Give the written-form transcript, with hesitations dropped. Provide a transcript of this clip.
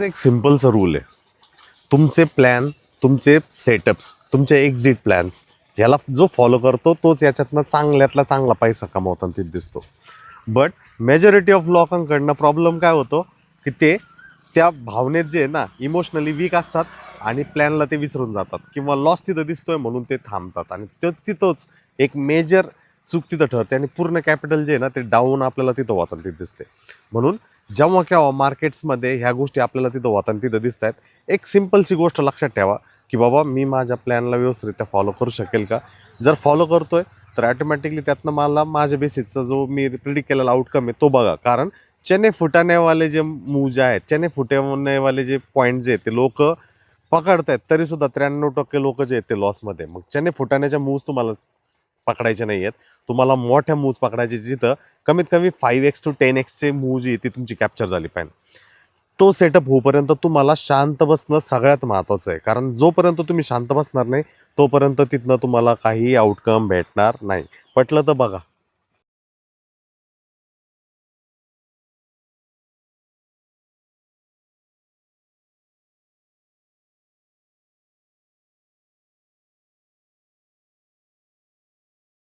एक सिम्पलचा रूल आहे. तुमचे प्लॅन, तुमचे सेटअप्स, तुमचे एक्झिट प्लॅन्स ह्याला जो फॉलो करतो तोच याच्यातनं चांगल्यातला चांगला पैसा कमावताना तिथे दिसतो. बट मेजॉरिटी ऑफ लोकांकडनं प्रॉब्लेम काय होतो की ते त्या भावनेत जे आहे ना इमोशनली वीक असतात आणि प्लॅनला ते विसरून जातात किंवा लॉस तिथं दिसतोय म्हणून ते थांबतात आणि तिथंच एक मेजर चूक तिथं ठरते आणि पूर्ण कॅपिटल जे आहे ना ते डाऊन आपल्याला तिथं होताना तिथं दिसते. म्हणून जेव्हा केव्हा मार्केट्समध्ये ह्या गोष्टी आपल्याला तिथं होताना तिथं दिसत आहेत, एक सिम्पलची गोष्ट लक्षात ठेवा की बाबा मी माझ्या प्लॅनला व्यवस्थितरित्या फॉलो करू शकेल का. जर फॉलो करतोय तर ॲटोमॅटिकली त्यातनं मला माझ्या बेसिसचा जो मी प्रिडिक्ट केलेला आउटकम आहे तो बघा. कारण चने फुटानेवाले जे मूव जे आहेत, चने फुटवणेवाले जे पॉईंट जे आहेत ते लोक पकडतायत तरीसुद्धा 93% लोक जे आहेत ते लॉसमध्ये. मग चने फुटाण्याच्या मूव्स तुम्हाला पकडायचे नाही आहेत, तुम्हाला मोठ्या मूव्स पकडायचे जिथं कमीत कमी 5x to 10x चे मूव्ह जी ती तुमची कॅप्चर झाली पाहिजे. तो सेटअप होईपर्यंत तुम्हाला शांत बसणं सगळ्यात महत्त्वाचं आहे. कारण जोपर्यंत तुम्ही शांत बसणार नाही तोपर्यंत तिथनं तुम्हाला काही आउटकम भेटणार नाही. पटलं तर बघा.